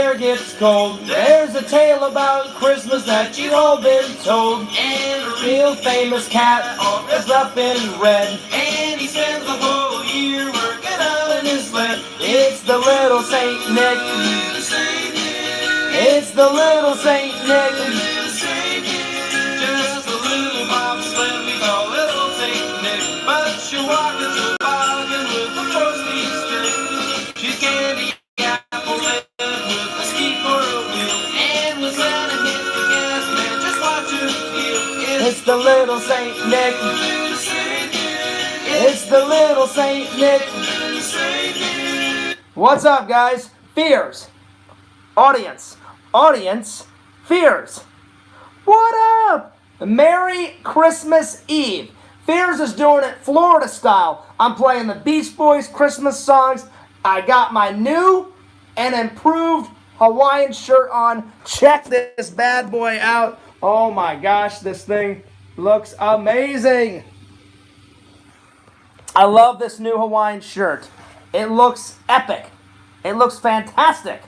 air gets cold. There's a tale about Christmas that you've all been told. And a real famous cat is up in red. And he spends the whole year working out in his sled. It's the little Saint Nick. It's the little Saint Nick. Just a little bobsled we call little Saint Nick. But she walks a bargain with a frosty stick. She's candy apple lip with a ski for a wheel. And when Santa hits the gas, man, just watch her feel. It's the little Saint Nick. It's the little Saint Nick. What's up, guys? Fears. Audience. Fears. What up? Merry Christmas Eve. Fears is doing it Florida style. I'm playing the Beach Boys Christmas songs. I got my new and improved Hawaiian shirt on. Check this bad boy out. Oh my gosh, this thing looks amazing. I love this new Hawaiian shirt. It looks epic. It looks fantastic.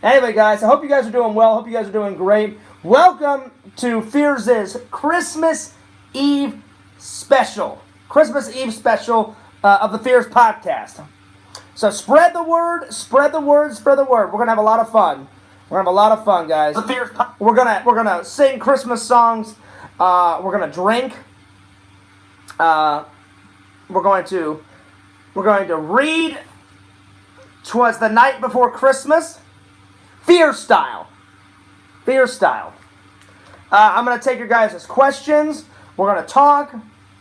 Anyway, guys, I hope you guys are doing well. I hope you guys are doing great. Welcome to Fears' Christmas Eve special. Christmas Eve special of the Fears podcast. So spread the word, spread the word, spread the word. We're going to have a lot of fun. We're going to have a lot of fun, guys. We're gonna sing Christmas songs. We're going to drink. We're going to read 'Twas the Night Before Christmas. Fear style. I'm going to take your guys' questions. We're going to talk.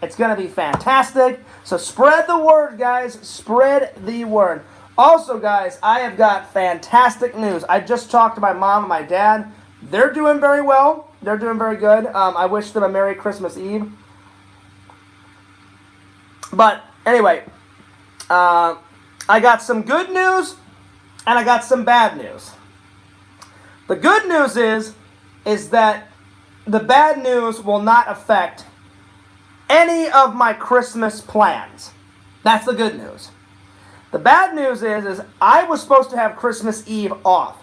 It's going to be fantastic. So spread the word, guys. Spread the word. Also, guys, I have got fantastic news. I just talked to my mom and my dad. They're doing very well. They're doing very good. I wish them a Merry Christmas Eve. But anyway, I got some good news and I got some bad news. The good news is that the bad news will not affect any of my Christmas plans. That's the good news. The bad news is I was supposed to have Christmas Eve off.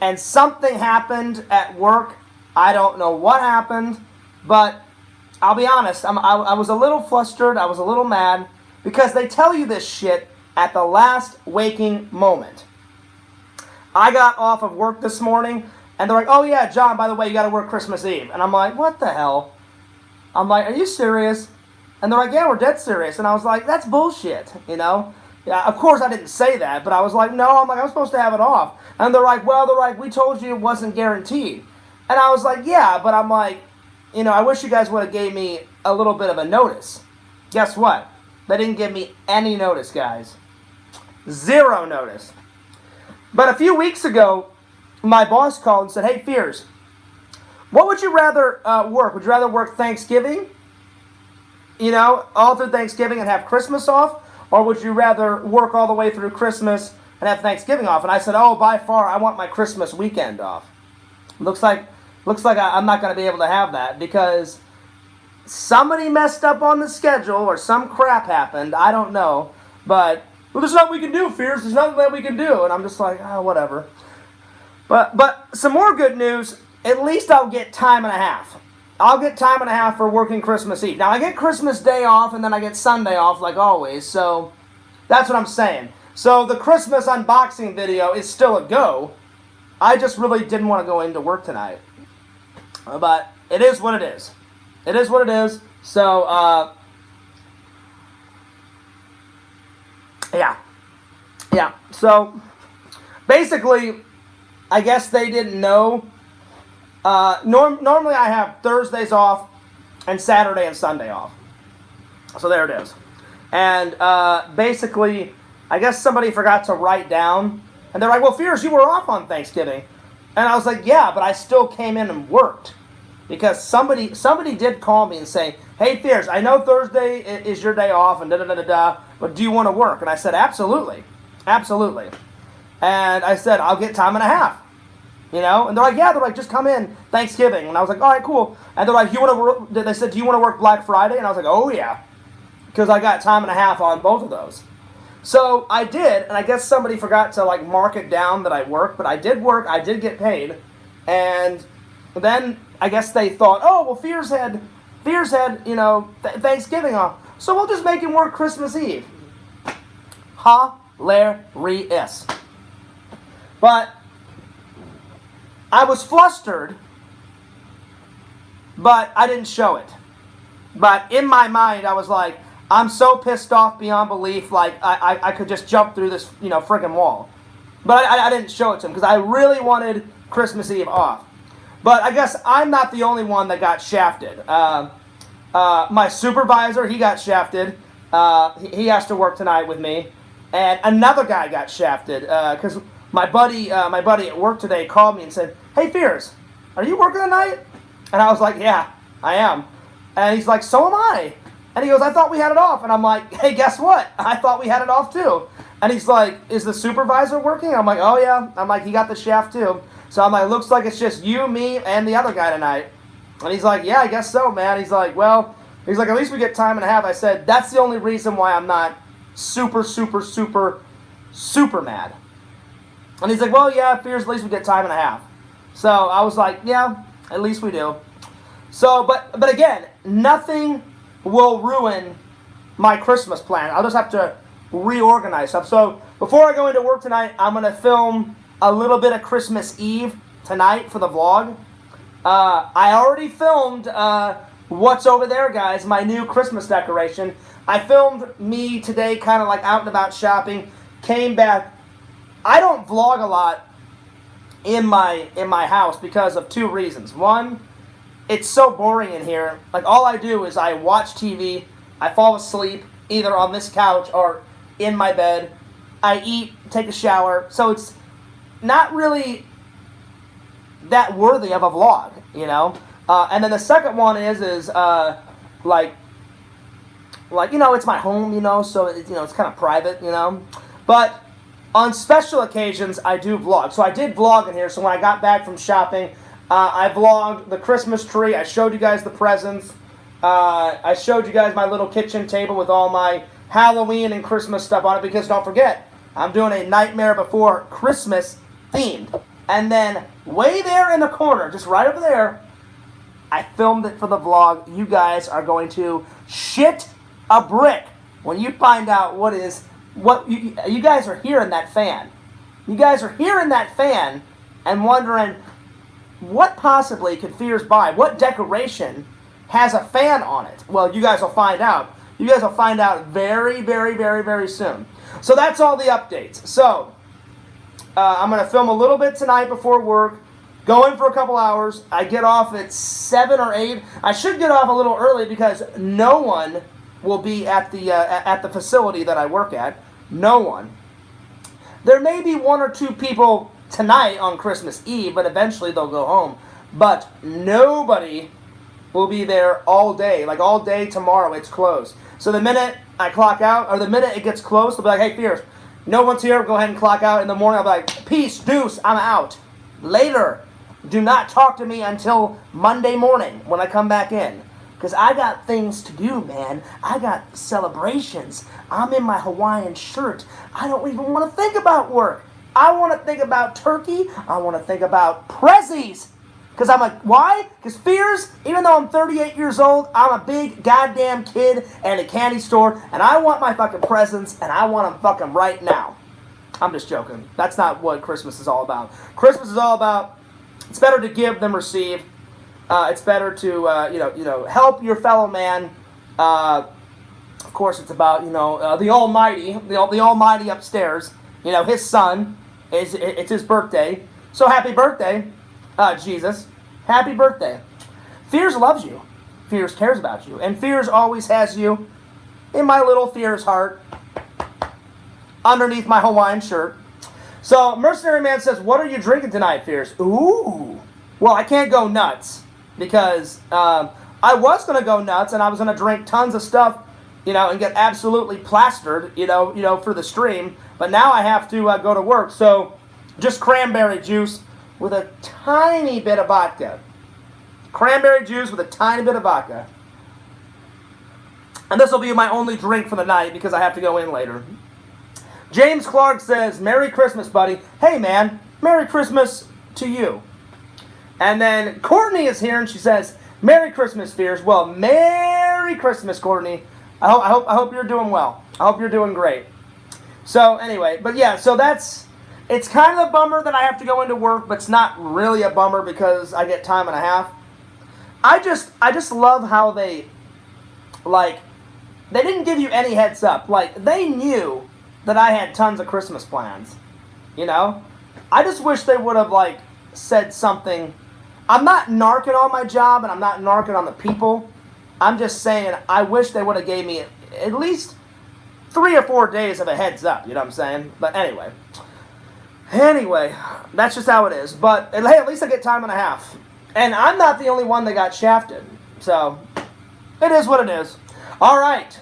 And something happened at work. I don't know what happened, but I'll be honest, I was a little flustered, I was a little mad, because they tell you this shit at the last waking moment. I got off of work this morning, and they're like, oh yeah, John, by the way, you got to work Christmas Eve. And I'm like, what the hell? I'm like, are you serious? And they're like, yeah, we're dead serious. And I was like, that's bullshit, you know? Yeah, of course I didn't say that, but I was like, no, I'm supposed to have it off. And they're like, we told you it wasn't guaranteed. And I was like, yeah, but I'm like, you know, I wish you guys would have gave me a little bit of a notice. Guess what? They didn't give me any notice, guys. Zero notice. But a few weeks ago, my boss called and said, hey, Fears, what would you rather work? Would you rather work Thanksgiving, you know, all through Thanksgiving and have Christmas off? Or would you rather work all the way through Christmas and have Thanksgiving off? And I said, oh, by far, I want my Christmas weekend off. Looks like I'm not going to be able to have that because somebody messed up on the schedule or some crap happened. I don't know. But, well, there's nothing we can do, Fears. There's nothing that we can do. And I'm just like, oh, whatever. But some more good news. At least I'll get time and a half. I'll get time and a half for working Christmas Eve. Now, I get Christmas Day off, and then I get Sunday off, like always. So, that's what I'm saying. So, the Christmas unboxing video is still a go. I just really didn't want to go into work tonight. But it is what it is. It is what it is. So, yeah. So, basically, I guess they didn't know. Normally I have Thursdays off and Saturday and Sunday off. So there it is. And basically, I guess somebody forgot to write down. And they're like, well, Fears, you were off on Thanksgiving. And I was like, yeah, but I still came in and worked. Because somebody did call me and say, hey, Fears, I know Thursday is your day off and da-da-da-da-da, but do you want to work? And I said, absolutely. Absolutely. And I said, I'll get time and a half. You know? And they're like, yeah. They're like, just come in Thanksgiving. And I was like, all right, cool. And they're like, they said, do you want to work Black Friday? And I was like, oh, yeah. Because I got time and a half on both of those. So I did, and I guess somebody forgot to like mark it down that I worked, but I did work, I did get paid, and then I guess they thought, oh well, Fears had Thanksgiving off, so we'll just make him work Christmas Eve. Hilarious. But I was flustered, but I didn't show it. But in my mind, I was like, I'm so pissed off beyond belief, like I could just jump through this, freaking wall. But I didn't show it to him because I really wanted Christmas Eve off. But I guess I'm not the only one that got shafted. My supervisor, he got shafted. He has to work tonight with me. And another guy got shafted because my buddy at work today called me and said, "Hey, Fears, are you working tonight?" And I was like, "Yeah, I am." And he's like, "So am I." And he goes, "I thought we had it off." And I'm like, "Hey, guess what? I thought we had it off too." And he's like, "Is the supervisor working?" I'm like, "Oh yeah." I'm like, "He got the shaft too." So I'm like, "Looks like it's just you, me, and the other guy tonight." And he's like, "Yeah, I guess so, man." He's like, "Well," he's like, "at least we get time and a half." I said, "That's the only reason why I'm not super, super, super, super mad." And he's like, "Well, yeah, Fears, at least we get time and a half." So I was like, "Yeah, at least we do." So, but again, nothing will ruin my Christmas plan. I'll just have to reorganize stuff. So before I go into work tonight, I'm going to film a little bit of Christmas Eve tonight for the vlog. I already filmed what's over there, guys, my new Christmas decoration. I filmed me today kind of like out and about shopping, came back. I don't vlog a lot in my house because of two reasons. One, it's so boring in here. Like, all I do is I watch TV, I fall asleep either on this couch or in my bed. I eat, take a shower. So it's not really that worthy of a vlog, And then the second one is like it's my home, so it's kind of private, But on special occasions, I do vlog. So I did vlog in here. So when I got back from shopping, I vlogged the Christmas tree. I showed you guys the presents. I showed you guys my little kitchen table with all my Halloween and Christmas stuff on it. Because don't forget, I'm doing a Nightmare Before Christmas themed. And then way there in the corner, just right over there, I filmed it for the vlog. You guys are going to shit a brick when you find out what you guys are hearing that fan. You guys are hearing that fan and wondering, what possibly could Fears buy? What decoration has a fan on it? Well, you guys will find out. You guys will find out very, very, very, very soon. So that's all the updates. So I'm going to film a little bit tonight before work. Go in for a couple hours. I get off at 7 or 8. I should get off a little early because no one will be at the facility that I work at. No one. There may be one or two people tonight on Christmas Eve, but eventually they'll go home. But nobody will be there all day. Like all day tomorrow, it's closed. So the minute I clock out, or the minute it gets closed, they'll be like, "Hey, Fears, no one's here. Go ahead and clock out." In the morning, I'll be like, "Peace, deuce, I'm out. Later. Do not talk to me until Monday morning when I come back in. Because I got things to do, man. I got celebrations. I'm in my Hawaiian shirt. I don't even want to think about work. I want to think about turkey. I want to think about prezzies." Because I'm like, why? Because Fears, even though I'm 38 years old, I'm a big goddamn kid at a candy store, and I want my fucking presents, and I want them fucking right now. I'm just joking. That's not what Christmas is all about. Christmas is all about, it's better to give than receive. It's better to, help your fellow man. Of course, it's about, the Almighty, the Almighty upstairs. His son, it's his birthday. So happy birthday, Jesus. Happy birthday. Fears loves you. Fears cares about you. And Fears always has you in my little Fears heart underneath my Hawaiian shirt. So Mercenary Man says, "What are you drinking tonight, Fears?" Ooh. Well, I can't go nuts. Because I was going to go nuts and I was going to drink tons of stuff, and get absolutely plastered, for the stream. But now I have to go to work. So just cranberry juice with a tiny bit of vodka. Cranberry juice with a tiny bit of vodka. And this will be my only drink for the night because I have to go in later. James Clark says, Merry Christmas, buddy. Hey, man, Merry Christmas to you. And then Courtney is here, and she says, Merry Christmas, Fears. Well, Merry Christmas, Courtney. I hope you're doing well. I hope you're doing great. So anyway, but yeah, so it's kind of a bummer that I have to go into work, but it's not really a bummer because I get time and a half. I just love how they didn't give you any heads up. Like, they knew that I had tons of Christmas plans. You know? I just wish they would have, said something. I'm not narking on my job, and I'm not narking on the people. I'm just saying, I wish they would have gave me at least 3 or 4 days of a heads up. You know what I'm saying? But anyway. That's just how it is. But, hey, at least I get time and a half. And I'm not the only one that got shafted. So, it is what it is. All right.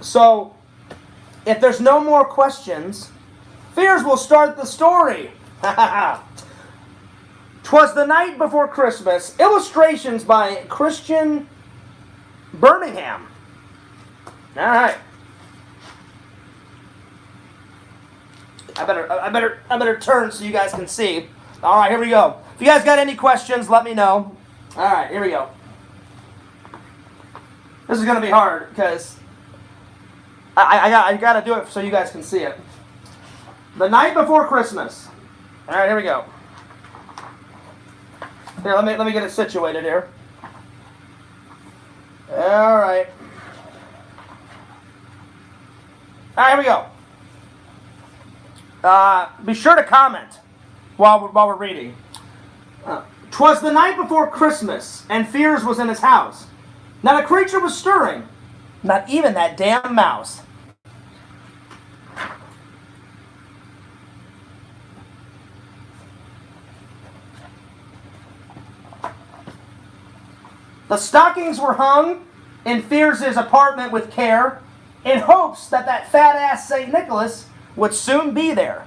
So, if there's no more questions, Fears will start the story. 'Twas the night before Christmas. Illustrations by Christian Birmingham. All right. I better turn so you guys can see. All right, here we go. If you guys got any questions, let me know. All right, here we go. This is gonna be hard because I gotta do it so you guys can see it. The night before Christmas. All right, here we go. Here, let me get it situated here. All right. All right, here we go. Be sure to comment while we're reading. 'Twas the night before Christmas, and Fears was in his house. Not a creature was stirring, not even that damn mouse. The stockings were hung in Fears' apartment with care, in hopes that fat-ass St. Nicholas would soon be there.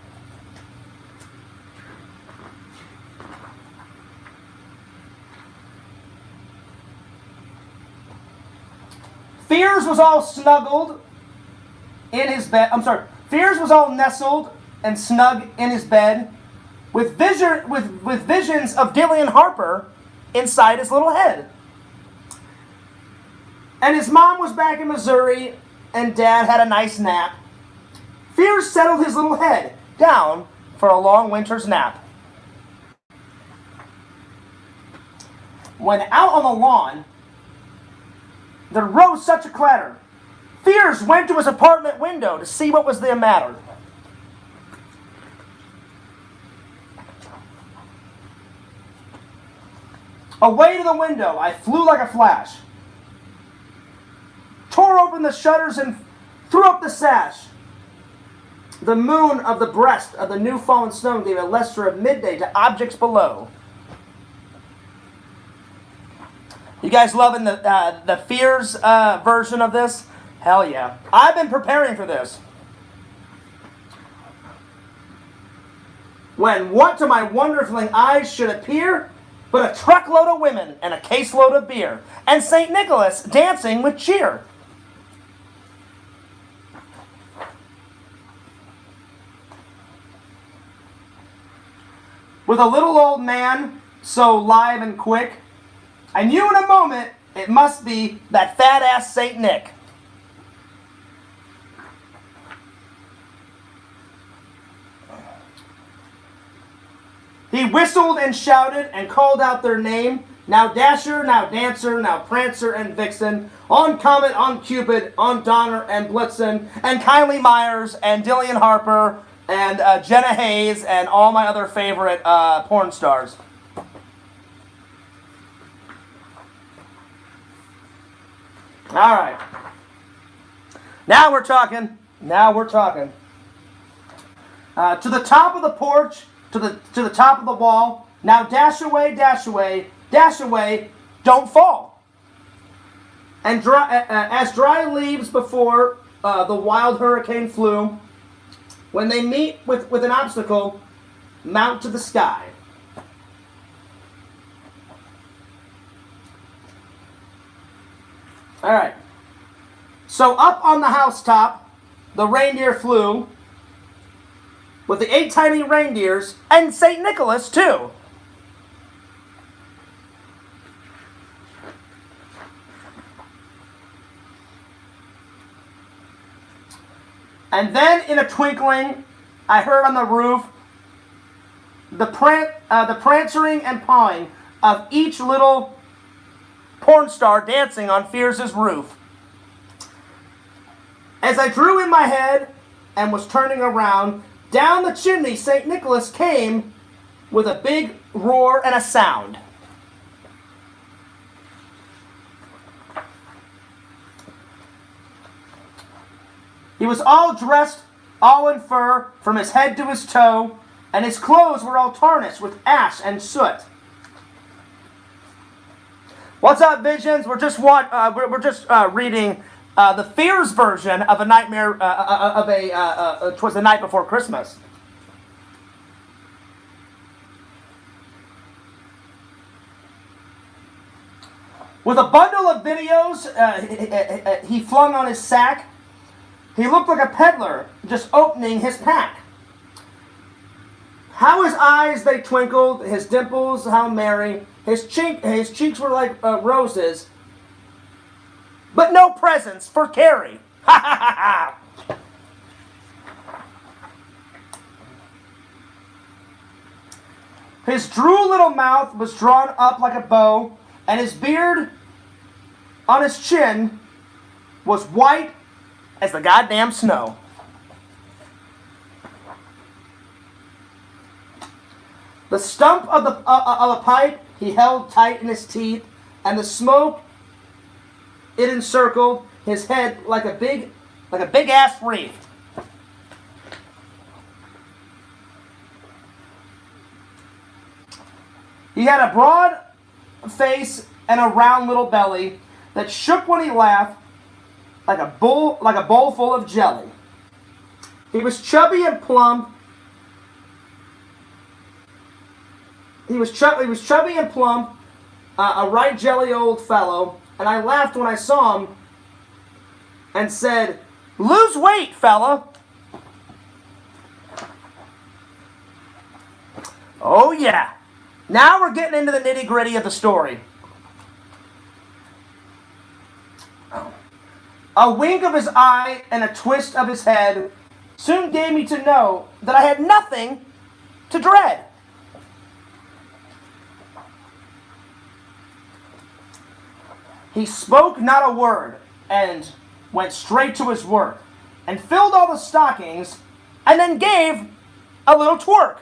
Fears was all snuggled in his bed. Fears was all nestled and snug in his bed, with visions of Dillian Harper inside his little head. And his mom was back in Missouri, and Dad had a nice nap. Fears settled his little head down for a long winter's nap. When out on the lawn, there rose such a clatter. Fears went to his apartment window to see what was the matter. Away to the window, I flew like a flash, tore open the shutters and threw up the sash. The moon of the breast of the new fallen snow gave a luster of midday to objects below. You guys loving the Fears version of this? Hell yeah. I've been preparing for this. When what to my wonderful eyes should appear but a truckload of women and a caseload of beer, and St. Nicholas dancing with cheer. With a little old man so live and quick, I knew in a moment it must be that fat-ass St. Nick. He whistled and shouted and called out their name. Now Dasher, now Dancer, now Prancer and Vixen, on Comet, on Cupid, on Donner and Blitzen, and Kylie Myers and Dillian Harper and Jenna Hayes and all my other favorite porn stars. All right. Now we're talking. To the top of the porch, to the top of the wall. Now dash away, dash away, dash away, don't fall. And as dry leaves before the wild hurricane flew, when they meet with an obstacle, mount to the sky. All right. So up on the housetop, the reindeer flew, with the 8 tiny reindeers and St. Nicholas too. And then in a twinkling, I heard on the roof the prancing and pawing of each little porn star dancing on Fears' roof. As I drew in my head and was turning around, down the chimney St. Nicholas came with a big roar and a sound. He was all dressed, all in fur, from his head to his toe, and his clothes were all tarnished with ash and soot. What's up, Visions? We're just reading the Fears version of A Nightmare Twas the Night Before Christmas. With a bundle of videos he flung on his sack, he looked like a peddler just opening his pack. How his eyes they twinkled, his dimples how merry, his cheeks were like roses, but no presents for Carrie. Ha ha ha ha! His droll little mouth was drawn up like a bow, and his beard on his chin was white as the goddamn snow. The stump of a pipe he held tight in his teeth, and the smoke it encircled his head like a big ass wreath. He had a broad face and a round little belly that shook when he laughed like a bowl full of jelly. He was chubby and plump. He was chubby and plump, a right jelly old fellow, and I laughed when I saw him and said, "Lose weight, fella." Oh yeah. Now we're getting into the nitty-gritty of the story. A wink of his eye and a twist of his head soon gave me to know that I had nothing to dread. He spoke not a word and went straight to his work and filled all the stockings and then gave a little twerk.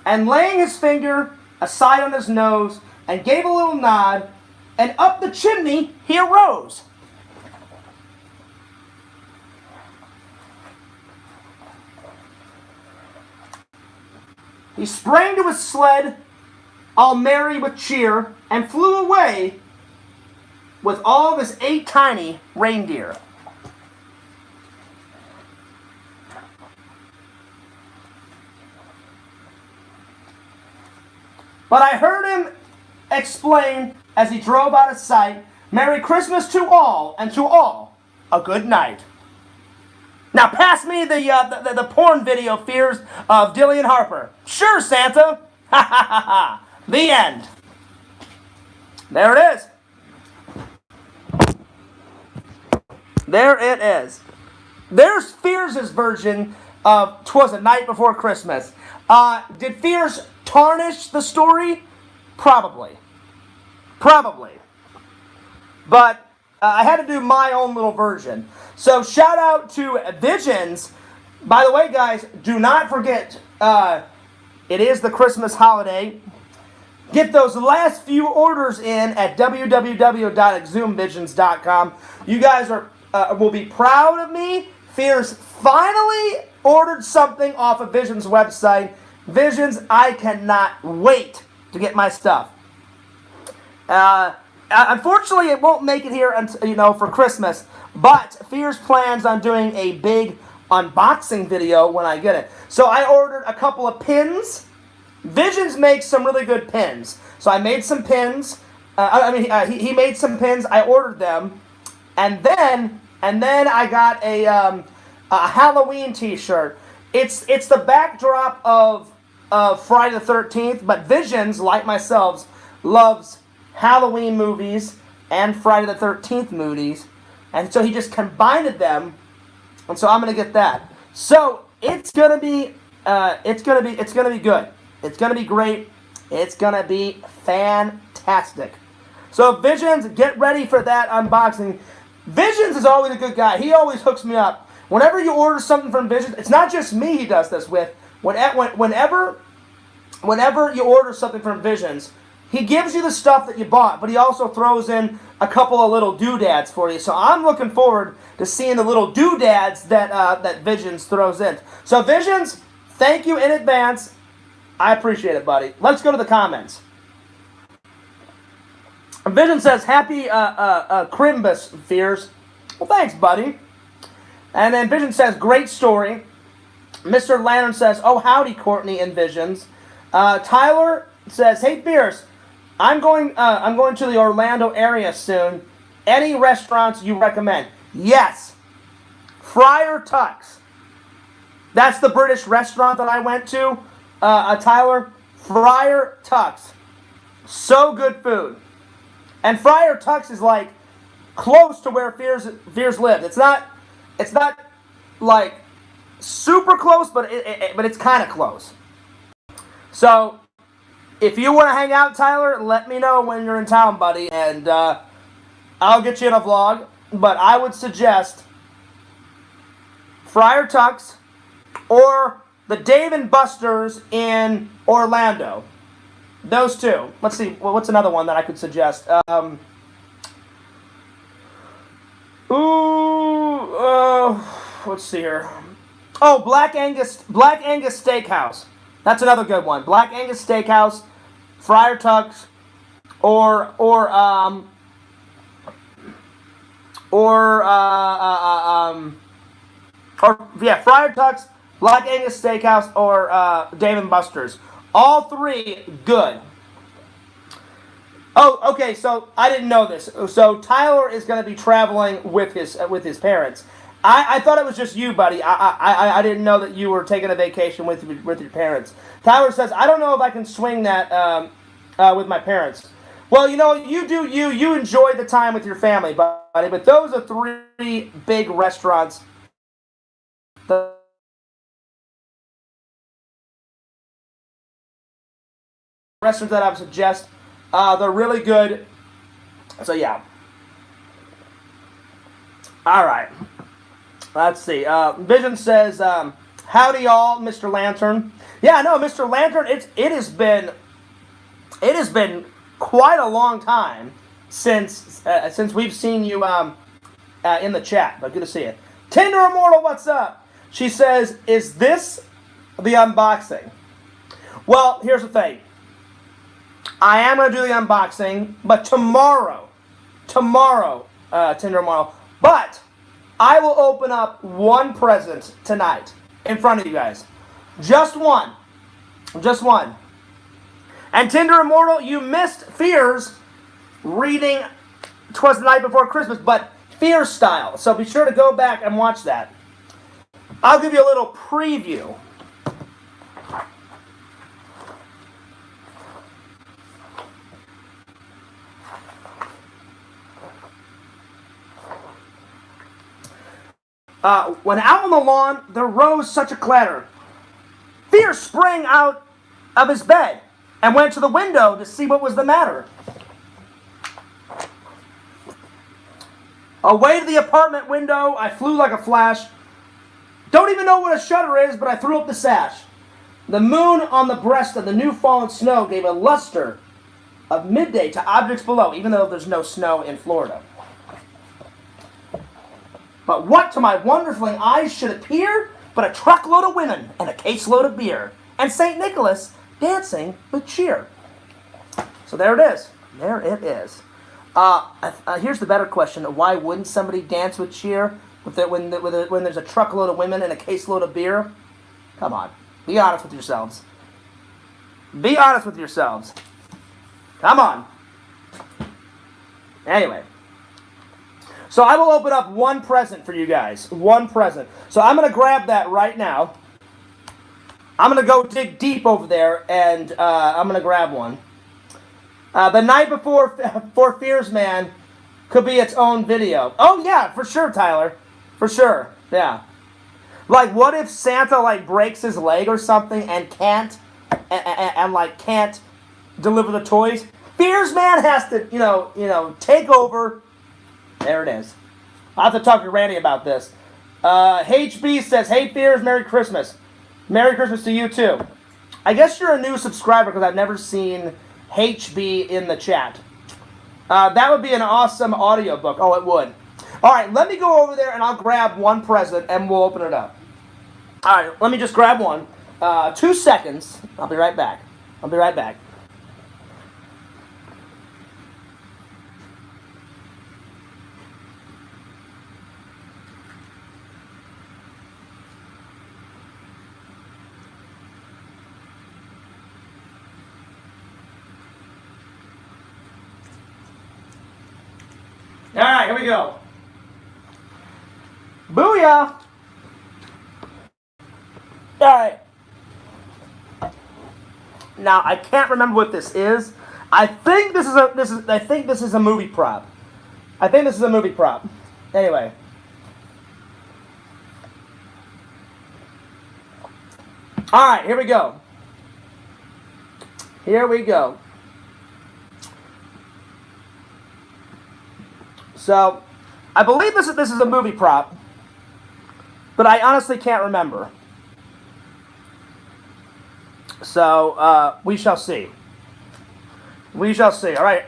And laying his finger aside on his nose and gave a little nod, and up the chimney he arose. He sprang to his sled, all merry with cheer, and flew away with all of his 8 tiny reindeer. But I heard him explain as he drove out of sight, "Merry Christmas to all, and to all a good night." Now pass me the porn video Fears of Dillian Harper. Sure, Santa. Ha ha ha ha. The end. There it is. There it is. There's Fears' version of 'Twas the Night Before Christmas. Did Fears tarnish the story? Probably. But I had to do my own little version. So shout out to Visions. By the way, guys, do not forget, it is the Christmas holiday. Get those last few orders in at www.exhumvisions.com. You guys will be proud of me. Fears finally ordered something off of Visions' website. Visions, I cannot wait to get my stuff. Unfortunately, it won't make it here until, for Christmas. But Fears plans on doing a big unboxing video when I get it. So I ordered a couple of pins. Visions makes some really good pins. So I made some pins. He made some pins. I ordered them, and then I got a Halloween T-shirt. It's the backdrop of Friday the 13th, but Visions, like myself, loves Halloween movies and Friday the 13th movies, and so he just combined them, and so I'm gonna get that. So it's gonna be good. It's gonna be great. It's gonna be fantastic. So Visions, get ready for that unboxing. Visions is always a good guy. He always hooks me up. Whenever you order something from Visions, it's not just me he does this with. Whenever you order something from Visions, he gives you the stuff that you bought, but he also throws in a couple of little doodads for you. So I'm looking forward to seeing the little doodads that Visions throws in. So Visions, thank you in advance. I appreciate it, buddy. Let's go to the comments. Vision says, happy Crimbus Fears. Well, thanks, buddy. And then Vision says, great story. Mr. Lantern says, oh, howdy, Courtney and Visions. Tyler says, hey, Fierce, I'm going to the Orlando area soon. Any restaurants you recommend? Yes. Friar Tuck's. That's the British restaurant that I went to, Tyler. Friar Tuck's. So good food. And Friar Tuck's is like close to where Fears lived. It's not like super close, but it's kind of close. So if you want to hang out, Tyler, let me know when you're in town, buddy, and I'll get you in a vlog. But I would suggest Friar Tuck's or the Dave & Buster's in Orlando. Those two. Let's see. Well, what's another one that I could suggest? Let's see here. Oh, Black Angus Steakhouse. That's another good one. Black Angus Steakhouse, Friar Tuck's, or Friar Tuck's, Black Angus Steakhouse, or Dave & Buster's. All three good. Oh, okay. So I didn't know this. So Tyler is going to be traveling with his parents. I thought it was just you, buddy. I didn't know that you were taking a vacation with your parents. Tyler says, I don't know if I can swing that with my parents. Well, you know, you do you. You enjoy the time with your family, buddy. But those are three big restaurants. The restaurants that I would suggest. They're really good. So, yeah. All right. Let's see. Vision says, howdy, y'all, Mr. Lantern. Yeah, no, Mr. Lantern, it has been quite a long time since we've seen you in the chat. But good to see you. Tinder Immortal, what's up? She says, is this the unboxing? Well, here's the thing. I am going to do the unboxing, but tomorrow, Tinder Immortal. But I will open up one present tonight in front of you guys. Just one. And Tinder Immortal, you missed Fears reading 'Twas the Night Before Christmas, but Fears style. So be sure to go back and watch that. I'll give you a little preview. When out on the lawn, there rose such a clatter. Fear sprang out of his bed and went to the window to see what was the matter. Away to the apartment window, I flew like a flash. Don't even know what a shutter is, but I threw up the sash. The moon on the breast of the new fallen snow gave a luster of midday to objects below, even though there's no snow in Florida. But what to my wondering eyes should appear but a truckload of women and a caseload of beer, and St. Nicholas dancing with cheer. So there it is. There it is. Here's the better question. Why wouldn't somebody dance with cheer when there's a truckload of women and a caseload of beer? Come on. Be honest with yourselves. Be honest with yourselves. Come on. Anyway. So I will open up one present for you guys. One present. So I'm going to grab that right now. I'm going to go dig deep over there, and I'm going to grab one. The Night Before Fears Man could be its own video. Oh, yeah, for sure, Tyler. For sure, yeah. Like, what if Santa, like, breaks his leg or something and can't, can't deliver the toys? Fears Man has to, you know, take over. There it is. I'll have to talk to Randy about this. HB says, hey, Fears, Merry Christmas. Merry Christmas to you, too. I guess you're a new subscriber because I've never seen HB in the chat. That would be an awesome audiobook. Oh, it would. All right, let me go over there and I'll grab one present and we'll open it up. All right, let me just grab one. 2 seconds. I'll be right back. I'll be right back. All right, here we go. Booyah! All right. Now I can't remember what this is. I think this is a movie prop. I think this is a movie prop. Anyway. All right, here we go. Here we go. So, I believe this is a movie prop, but I honestly can't remember. So, we shall see. We shall see. All right.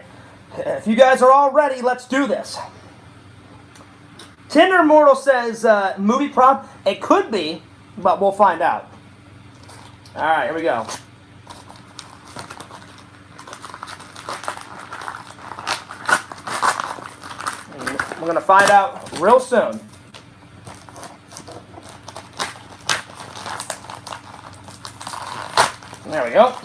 If you guys are all ready, let's do this. Tinder Immortal says movie prop. It could be, but we'll find out. All right, here we go. We're going to find out real soon. There we go.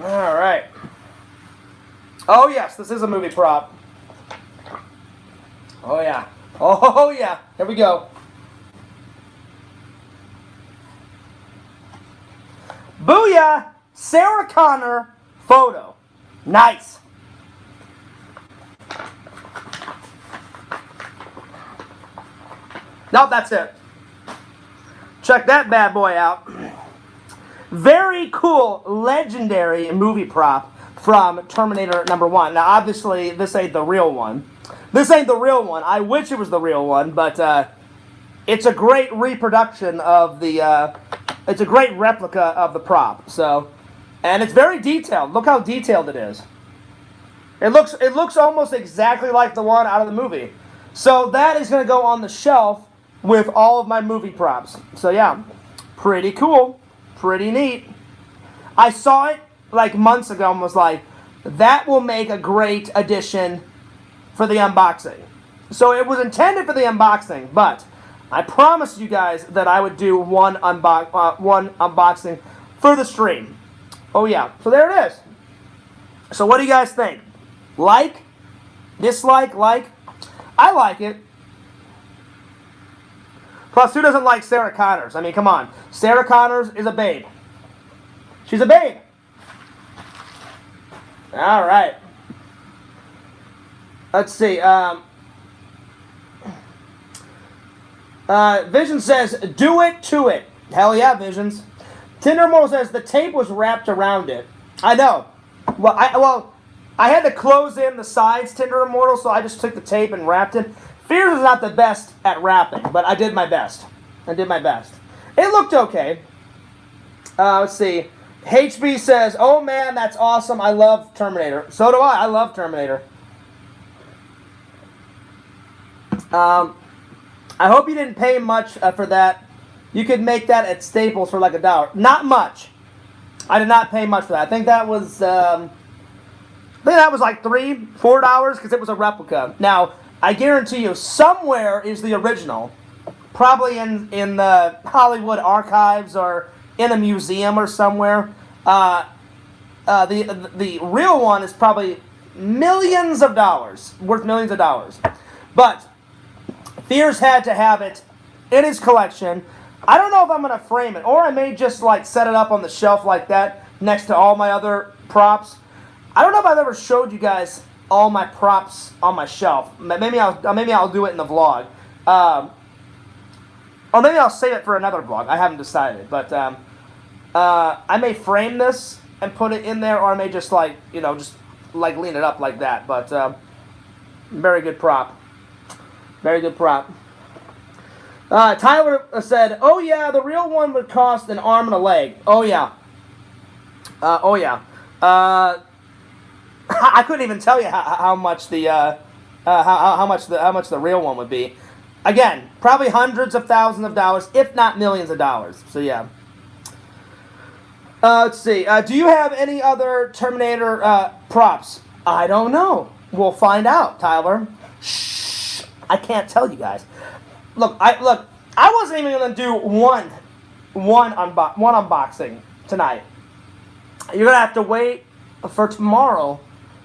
All right. Oh, yes, this is a movie prop. Oh, yeah. Oh, yeah. Here we go. Booyah! Sarah Connor photo. Nice. Nope, that's it. Check that bad boy out. Very cool, legendary movie prop from Terminator number 1. Now, obviously, this ain't the real one. This ain't the real one. I wish it was the real one, but it's a great reproduction of the... it's a great replica of the prop. So, and it's very detailed. Look how detailed it is. It looks almost exactly like the one out of the movie. So that is going to go on the shelf with all of my movie props. So yeah, pretty cool. Pretty neat. I saw it like months ago and was like, that will make a great addition for the unboxing. So it was intended for the unboxing, but I promised you guys that I would do one unboxing for the stream. Oh yeah, so there it is. So what do you guys think? Like? Dislike? Like? I like it. Plus, who doesn't like Sarah Connors? I mean, come on. Sarah Connors is a babe. She's a babe. All right. Let's see. Vision says, do it to it. Hell yeah, Visions. Tinder Immortal says, the tape was wrapped around it. I know. Well, I had to close in the sides, Tinder Immortal, so I just took the tape and wrapped it. Fears is not the best at wrapping, but I did my best. I did my best. It looked okay. Let's see. HB says, oh man, that's awesome. I love Terminator. So do I. I love Terminator. I hope you didn't pay much for that. You could make that at Staples for like $1. Not much. I did not pay much for that. I think that was like $3, $4 because it was a replica. Now, I guarantee you, somewhere is the original. Probably in the Hollywood archives or in a museum or somewhere. The real one is probably millions of dollars, worth millions of dollars. But Fears had to have it in his collection. I don't know if I'm going to frame it, or I may just like set it up on the shelf like that next to all my other props. I don't know if I've ever showed you guys all my props on my shelf. Maybe I'll do it in the vlog. Or maybe I'll save it for another vlog. I haven't decided. But I may frame this and put it in there, or I may just like, just like lean it up like that. But very good prop. Very good prop. Tyler said, "Oh yeah, the real one would cost an arm and a leg." Oh yeah. Oh yeah. I couldn't even tell you how much the how much the real one would be. Again, probably hundreds of thousands of dollars, if not millions of dollars. So yeah. Let's see. Do you have any other Terminator props? I don't know. We'll find out, Tyler. Shh. I can't tell you guys. Look. I wasn't even gonna do one unboxing tonight. You're gonna have to wait for tomorrow,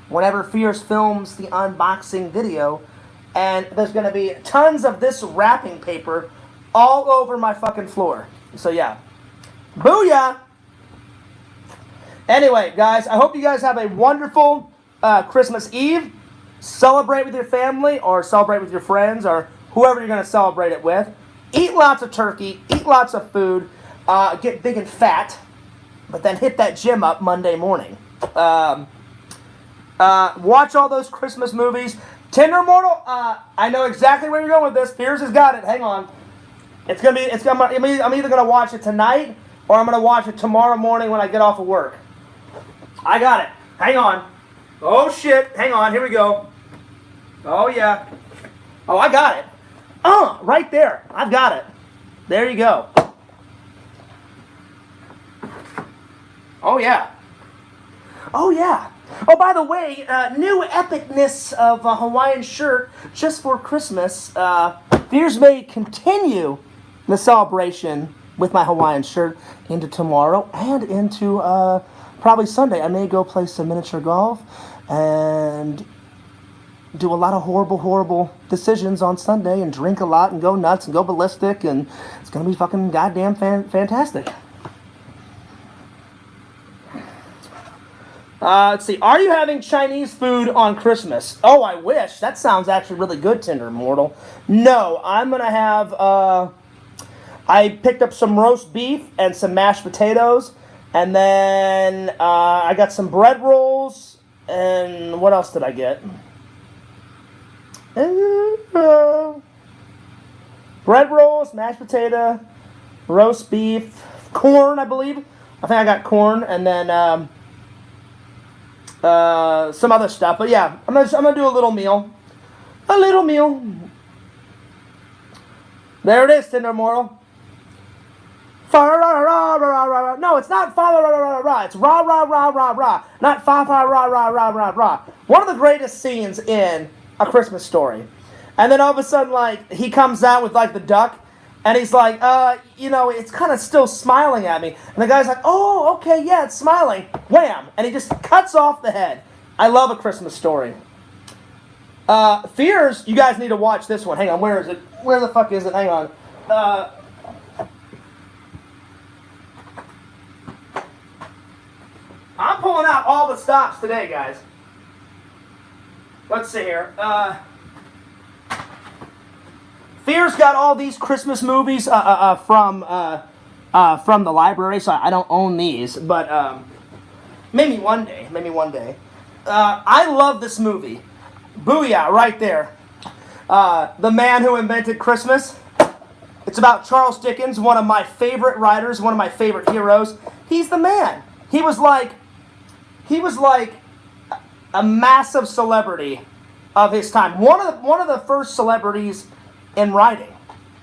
whenever Fears films the unboxing video, and there's gonna be tons of this wrapping paper all over my fucking floor. So yeah, booyah! Anyway, guys, I hope you guys have a wonderful Christmas Eve. Celebrate with your family, or celebrate with your friends, or whoever you're gonna celebrate it with. Eat lots of turkey, eat lots of food, get big and fat, but then hit that gym up Monday morning. Watch all those Christmas movies. Tinder Mortal, I know exactly where you're going with this. Fears has got it. Hang on. I'm either gonna watch it tonight, or I'm gonna watch it tomorrow morning when I get off of work. I got it. Hang on. Oh shit. Hang on. Here we go. Oh yeah. Oh, I got it. Right there. I've got it. There you go. Oh yeah. Oh yeah. Oh, by the way, new epicness of a Hawaiian shirt just for Christmas. Fears may continue the celebration with my Hawaiian shirt into tomorrow and into probably Sunday. I may go play some miniature golf and do a lot of horrible decisions on Sunday and drink a lot and go nuts and go ballistic, and it's going to be fucking goddamn fantastic. Let's see. Are you having Chinese food on Christmas? Oh, I wish. That sounds actually really good, Tinder Immortal. No, I'm going to have... I picked up some roast beef and some mashed potatoes. And then I got some bread rolls. And what else did I get? Bread rolls, mashed potato, roast beef, corn, I believe. I think I got corn. And then... some other stuff, but yeah, I'm gonna do a little meal. There it is, Tinder Immortal. No, it's not fa ra ra ra ra. It's ra ra ra ra ra. Not fa fa ra ra ra ra ra. One of the greatest scenes in A Christmas Story, and then all of a sudden, like, he comes out with like the duck. And he's like, it's kind of still smiling at me. And the guy's like, oh, okay, yeah, it's smiling. Wham! And he just cuts off the head. I love A Christmas Story. Fears, you guys need to watch this one. Hang on, where is it? Where the fuck is it? Hang on. I'm pulling out all the stops today, guys. Let's see here. Fears got all these Christmas movies from the library, so I don't own these, but maybe one day. I love this movie. Booyah, right there. The Man Who Invented Christmas. It's about Charles Dickens, one of my favorite writers, one of my favorite heroes. He's the man. He was like a massive celebrity of his time. One of the first celebrities in writing.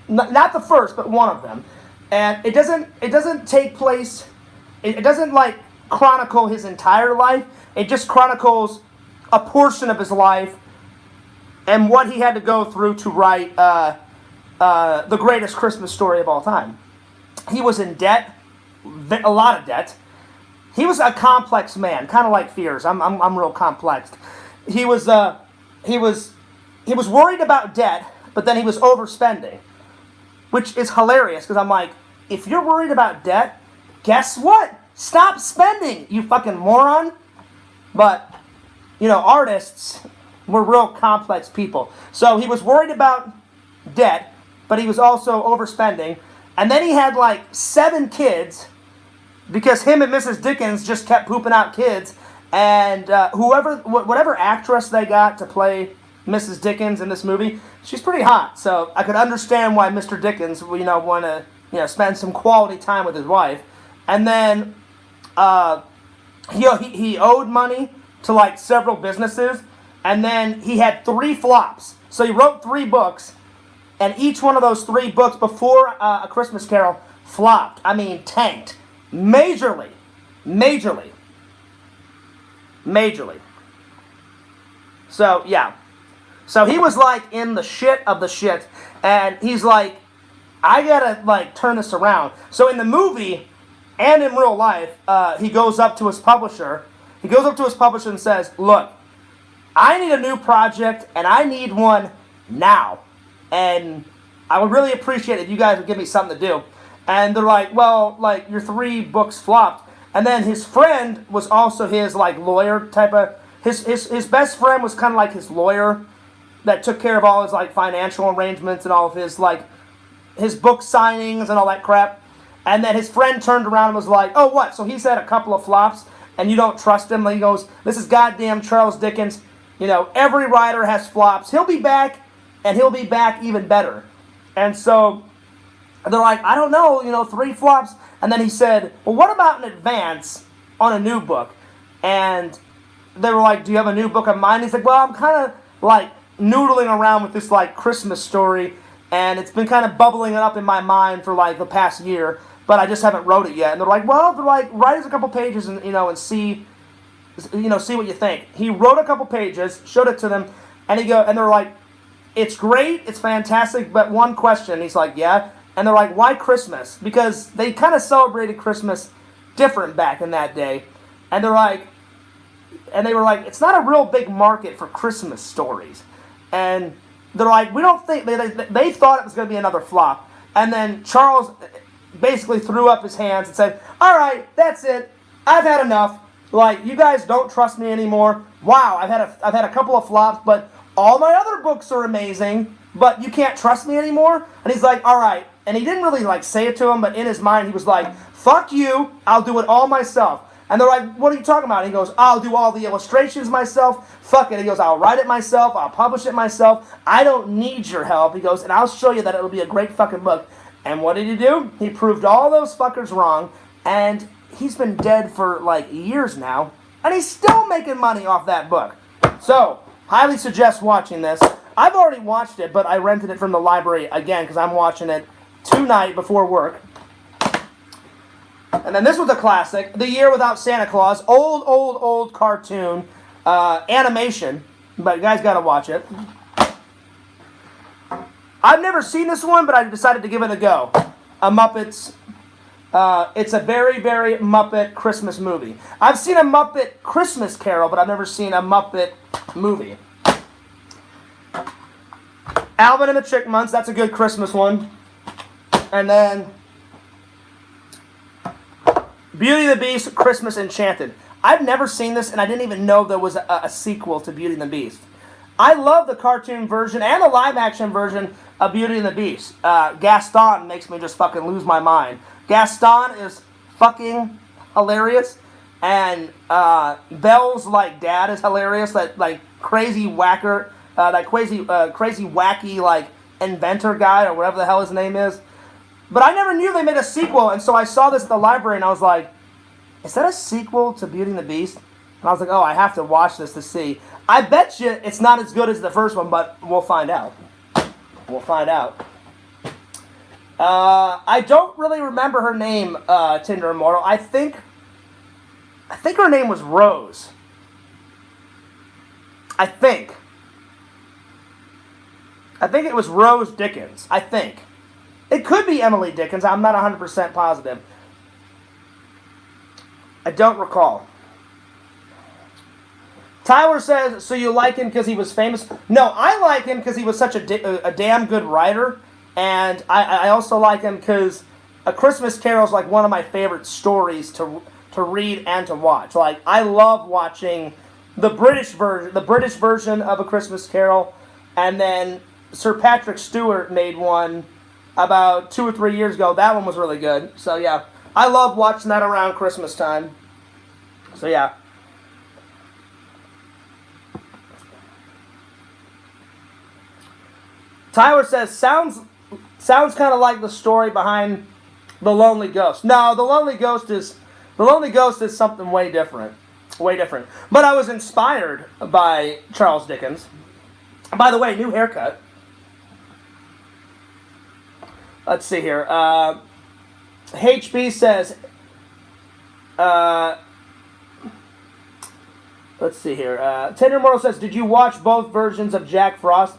Not the first, but one of them. And it doesn't take place, it doesn't like chronicle his entire life. It just chronicles a portion of his life and what he had to go through to write the greatest Christmas story of all time. He was in debt, a lot of debt. He was a complex man, kind of like Fears. I'm real complex. He was worried about debt, but then he was overspending, which is hilarious because I'm like, if you're worried about debt, guess what? Stop spending, you fucking moron. But, artists were real complex people. So he was worried about debt, but he was also overspending. And then he had like 7 kids because him and Mrs. Dickens just kept pooping out kids. And whatever actress they got to play Mrs. Dickens in this movie, she's pretty hot. So I could understand why Mr. Dickens, want to, spend some quality time with his wife. And then he owed money to like several businesses. And then he had 3 flops. So he wrote 3 books. And each one of those 3 books before A Christmas Carol flopped. I mean, tanked. Majorly. So, yeah. So he was like in the shit of the shit. And he's like, I gotta like turn this around. So in the movie and in real life, he goes up to his publisher. He goes up to his publisher and says, look, I need a new project and I need one now. And I would really appreciate it if you guys would give me something to do. And they're like, well, like, your 3 books flopped. And then his friend was also his, like, lawyer type of... His best friend was kind of like his lawyer that took care of all his, like, financial arrangements and all of his, like, his book signings and all that crap. And then his friend turned around and was like, oh, what? So he's had a couple of flops and you don't trust him? And he goes, this is goddamn Charles Dickens. Every writer has flops. He'll be back. And he'll be back even better. And so they're like, I don't know, 3 flops. And then he said, well, what about an advance on a new book? And they were like, do you have a new book of mine? He's like, well, I'm kind of like noodling around with this like Christmas story. And it's been kind of bubbling up in my mind for like the past year. But I just haven't wrote it yet. And they're like, write us a couple pages and, and see what you think. He wrote a couple pages, showed it to them. And they're like, it's great, it's fantastic, but one question. He's like, yeah. And they're like, why Christmas? Because they kind of celebrated Christmas different back in that day. And they were like, it's not a real big market for Christmas stories. And they're like, we don't think, they thought it was going to be another flop. And then Charles basically threw up his hands and said, all right, that's it. I've had enough. Like, you guys don't trust me anymore. Wow, I've had a couple of flops, but all my other books are amazing, but you can't trust me anymore? And he's like, all right. And he didn't really like say it to him, but in his mind he was like, fuck you, I'll do it all myself. And they're like, what are you talking about? And he goes, I'll do all the illustrations myself. Fuck it. He goes, I'll write it myself. I'll publish it myself. I don't need your help. He goes, and I'll show you that it'll be a great fucking book. And what did he do? He proved all those fuckers wrong, and he's been dead for like years now, and he's still making money off that book. So, highly suggest watching this. I've already watched it, but I rented it from the library again because I'm watching it tonight before work. And then this was a classic, The Year Without Santa Claus. Old cartoon. Animation. But you guys gotta watch it. I've never seen this one, but I decided to give it a go. A Muppets. It's a very, very Muppet Christmas movie. I've seen a Muppet Christmas Carol, but I've never seen a Muppet movie. Alvin and the Chipmunks, that's a good Christmas one. And then Beauty and the Beast, Christmas Enchanted. I've never seen this, and I didn't even know there was a sequel to Beauty and the Beast. I love the cartoon version and the live-action version of Beauty and the Beast. Gaston makes me just fucking lose my mind. Gaston is fucking hilarious, and Belle's like dad is hilarious. That like crazy whacker, crazy wacky like inventor guy or whatever the hell his name is. But I never knew they made a sequel, and so I saw this at the library, and I was like, is that a sequel to Beauty and the Beast? And I was like, oh, I have to watch this to see. I bet you it's not as good as the first one, but we'll find out. We'll find out. I don't really remember her name, Tinder Immortal. I think her name was Rose. I think. I think it was Rose Dickens. I think. It could be Emily Dickens. I'm not 100% positive. I don't recall. Tyler says, so you like him because he was famous? No, I like him because he was such a damn good writer. And I also like him because A Christmas Carol is like one of my favorite stories to read and to watch. Like, I love watching the British version of A Christmas Carol. And then Sir Patrick Stewart made one about 2 or 3 years ago. That one was really good. So, yeah. I love watching that around Christmas time. So, yeah. Tyler says, sounds kind of like the story behind The Lonely Ghost. No, The Lonely Ghost is something way different. Way different. But I was inspired by Charles Dickens. By the way, new haircut. Let's see here. HB says, let's see here. Tender Moral says, did you watch both versions of Jack Frost?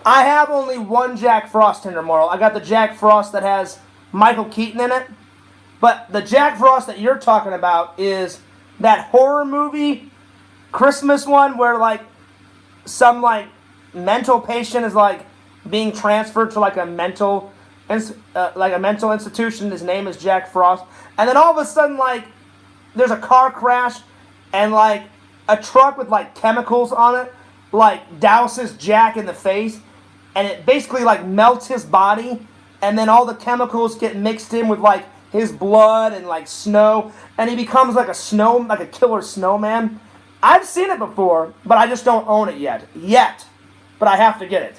I have only one Jack Frost, Tender Moral. I got the Jack Frost that has Michael Keaton in it. But the Jack Frost that you're talking about is that horror movie Christmas one where like some like mental patient is like being transferred to like a mental institution. His name is Jack Frost. And then all of a sudden like there's a car crash and like a truck with like chemicals on it like douses Jack in the face. And it basically like melts his body, and then all the chemicals get mixed in with like his blood and like snow, and he becomes like a killer snowman. I've seen it before, but I just don't own it yet. But I have to get it.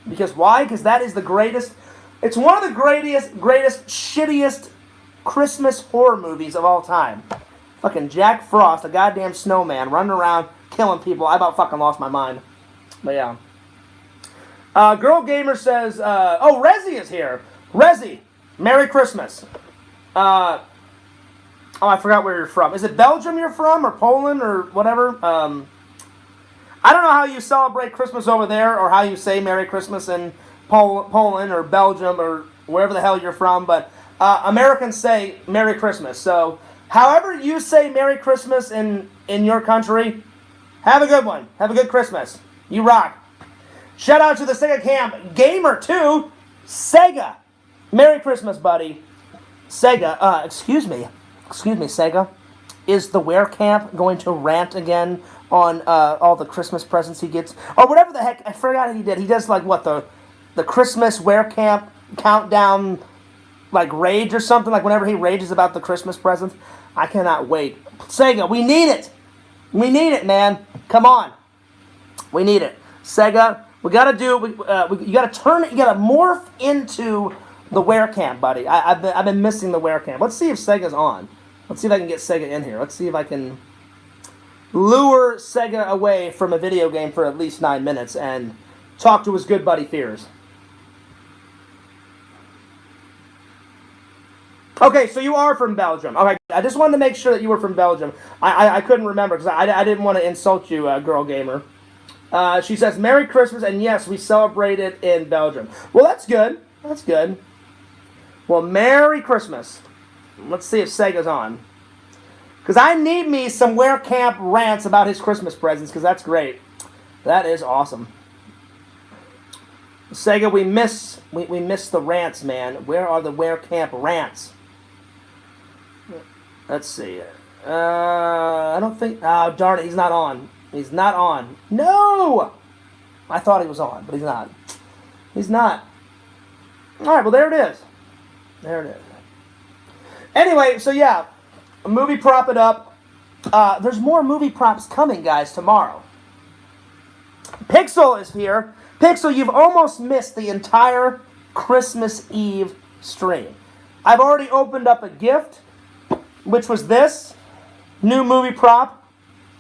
Because why? Because that is the greatest. It's one of the greatest, shittiest Christmas horror movies of all time. Fucking Jack Frost, a goddamn snowman, running around killing people. I about fucking lost my mind. But yeah. Girl Gamer says, Rezi is here. Rezi, Merry Christmas. I forgot where you're from. Is it Belgium you're from, or Poland, or whatever? I don't know how you celebrate Christmas over there, or how you say Merry Christmas in Poland, or Belgium, or wherever the hell you're from, but Americans say Merry Christmas. So, however you say Merry Christmas in your country, have a good one. Have a good Christmas. You rock. Shout out to the Sega Camp Gamer 2, Sega. Merry Christmas, buddy. Sega, excuse me, Sega. Is the Were Camp going to rant again on all the Christmas presents he gets? Or whatever the heck, I forgot he did. He does like what, the Christmas Were Camp countdown, like rage or something, like whenever he rages about the Christmas presents. I cannot wait. Sega, we need it. We need it, man. Come on. We need it. Sega, we gotta do. You gotta turn it. You gotta morph into the Were Camp, buddy. I've been missing the Were Camp. Let's see if Sega's on. Let's see if I can get Sega in here. Let's see if I can lure Sega away from a video game for at least 9 minutes and talk to his good buddy Fears. Okay, so you are from Belgium. Okay, I just wanted to make sure that you were from Belgium. I couldn't remember because I didn't want to insult you, Girl Gamer. She says, Merry Christmas, and yes, we celebrate it in Belgium. Well, that's good. That's good. Well, Merry Christmas. Let's see if Sega's on. Because I need me some Were Camp rants about his Christmas presents, because that's great. That is awesome. Sega, we miss the rants, man. Where are the Were Camp rants? Let's see. I don't think... Oh, darn it, he's not on. He's not on. No! I thought he was on, but he's not. He's not. Alright, well, there it is. There it is. Anyway, so yeah. Movie prop it up. There's more movie props coming, guys, tomorrow. Pixel is here. Pixel, you've almost missed the entire Christmas Eve stream. I've already opened up a gift, which was this new movie prop.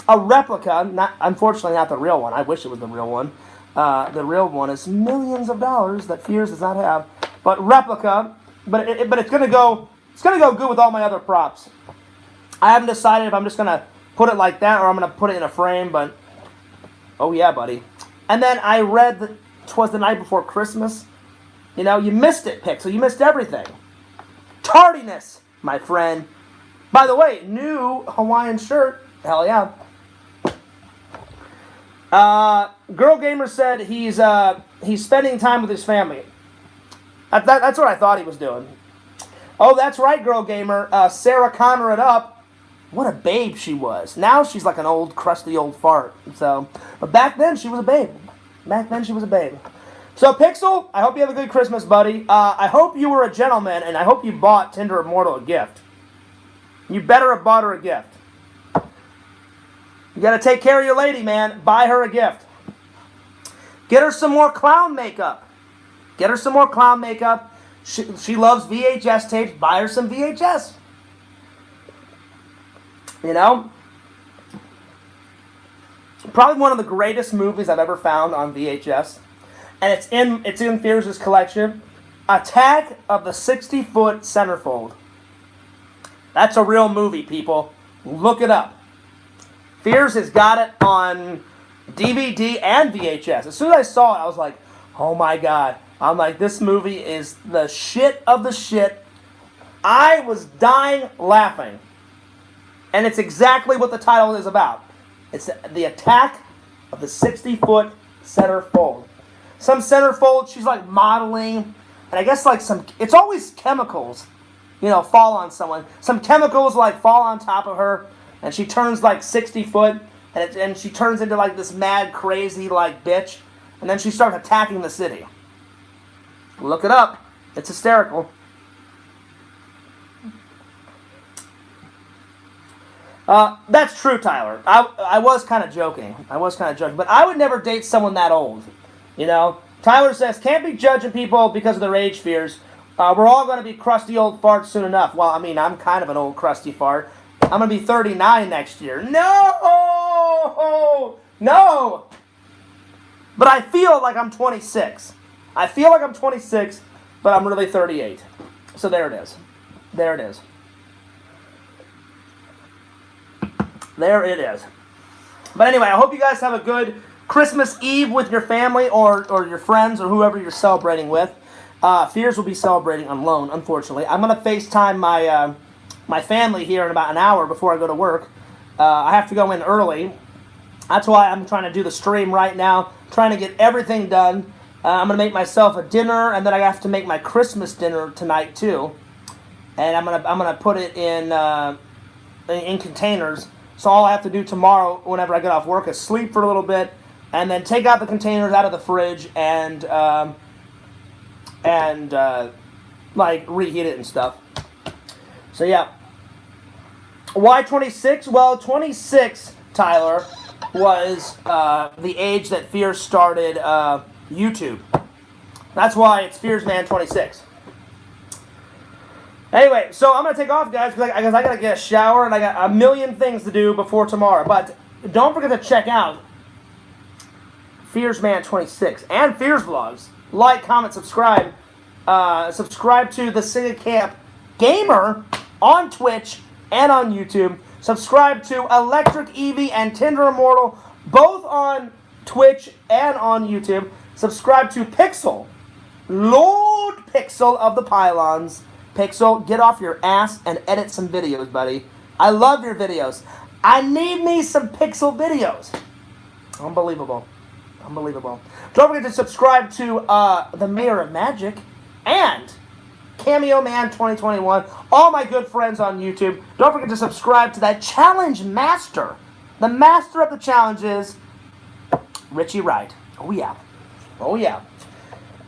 A replica, unfortunately not the real one. I wish it was the real one. The real one is millions of dollars that Fears does not have. But replica, but it's gonna go good with all my other props. I haven't decided if I'm just gonna put it like that or I'm gonna put it in a frame, but oh yeah, buddy. And then I read 'Twas the Night Before Christmas. You know, you missed it, Pixel. You missed everything. Tardiness, my friend. By the way, new Hawaiian shirt. Hell yeah. Girl Gamer said he's spending time with his family. That's what I thought he was doing. Oh, that's right, Girl Gamer. Sarah Connor it up. What a babe she was. Now she's like an old, crusty old fart. So, but back then she was a babe. So, Pixel, I hope you have a good Christmas, buddy. I hope you were a gentleman, and I hope you bought Tinder Immortal a gift. You better have bought her a gift. You got to take care of your lady, man. Buy her a gift. Get her some more clown makeup. She loves VHS tapes. Buy her some VHS. You know? Probably one of the greatest movies I've ever found on VHS. And it's in Fears' collection. Attack of the 60-Foot Centerfold. That's a real movie, people. Look it up. Fears has got it on DVD and VHS. As soon as I saw it, I was like, oh my God. I'm like, this movie is the shit of the shit. I was dying laughing. And it's exactly what the title is about. It's the Attack of the 60-Foot Centerfold. Some centerfold, she's like modeling. And I guess like it's always chemicals, fall on someone. Some chemicals like fall on top of her. And she turns like 60 foot, and she turns into like this mad, crazy like bitch, and then she starts attacking the city. Look it up. It's hysterical. That's true, Tyler. I was kind of joking. But I would never date someone that old. Tyler says, can't be judging people because of their age fears. We're all going to be crusty old farts soon enough. Well, I mean, I'm kind of an old crusty fart. I'm going to be 39 next year. No! But I feel like I'm 26. But I'm really 38. So there it is. But anyway, I hope you guys have a good Christmas Eve with your family or your friends or whoever you're celebrating with. Fears will be celebrating alone, unfortunately. I'm going to FaceTime my family here in about an hour before I go to work. I have to go in early. That's why I'm trying to do the stream right now, trying to get everything done. I'm going to make myself a dinner, and then I have to make my Christmas dinner tonight too. And I'm gonna put it in containers. So all I have to do tomorrow, whenever I get off work, is sleep for a little bit, and then take out the containers out of the fridge and reheat it and stuff. So yeah. Why 26? Well, 26, Tyler, was the age that Fears started YouTube. That's why it's FearsMan26. Anyway, so I'm going to take off, guys, because I got to get a shower, and I got a million things to do before tomorrow. But don't forget to check out FearsMan26 and Fears Vlogs. Like, comment, subscribe. Subscribe to the Sega Camp Gamer on Twitch and on YouTube. Subscribe to Electric Eevee and Tinder Immortal, both on Twitch and on YouTube. Subscribe to Pixel, Lord Pixel of the Pylons. Pixel, get off your ass and edit some videos, buddy. I love your videos. I need me some Pixel videos. Unbelievable. Don't forget to subscribe to The Mirror of Magic and Cameo Man 2021. All my good friends on YouTube. Don't forget to subscribe to that Challenge Master. The master of the challenges, Richie Wright. Oh yeah.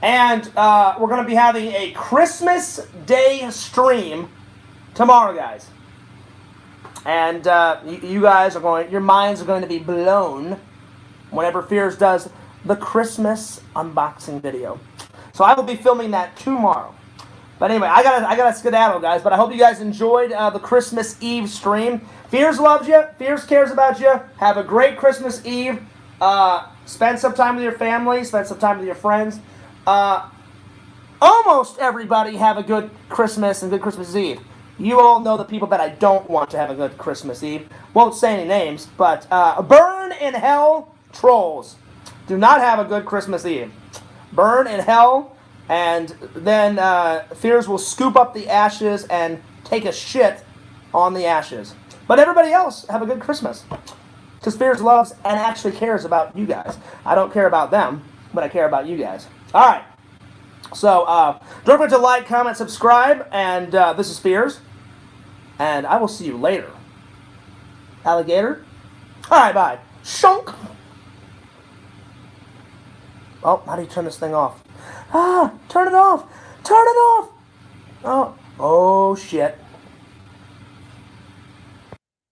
And we're going to be having a Christmas Day stream tomorrow, guys. And you guys your minds are going to be blown whenever Fears does the Christmas unboxing video. So I will be filming that tomorrow. But anyway, I gotta skedaddle, guys. But I hope you guys enjoyed the Christmas Eve stream. Fears loves you. Fears cares about you. Have a great Christmas Eve. Spend some time with your family. Spend some time with your friends. Almost everybody have a good Christmas and good Christmas Eve. You all know the people that I don't want to have a good Christmas Eve. Won't say any names, but burn in hell, trolls. Do not have a good Christmas Eve. burn in hell, and then Fears will scoop up the ashes and take a shit on the ashes. But everybody else, have a good Christmas. Because Fears loves and actually cares about you guys. I don't care about them, but I care about you guys. All right. So, don't forget to like, comment, subscribe, and this is Fears. And I will see you later. Alligator? Alright, bye. Shunk! Oh, how do you turn this thing off? Ah! Turn it off! Turn it off! Oh shit.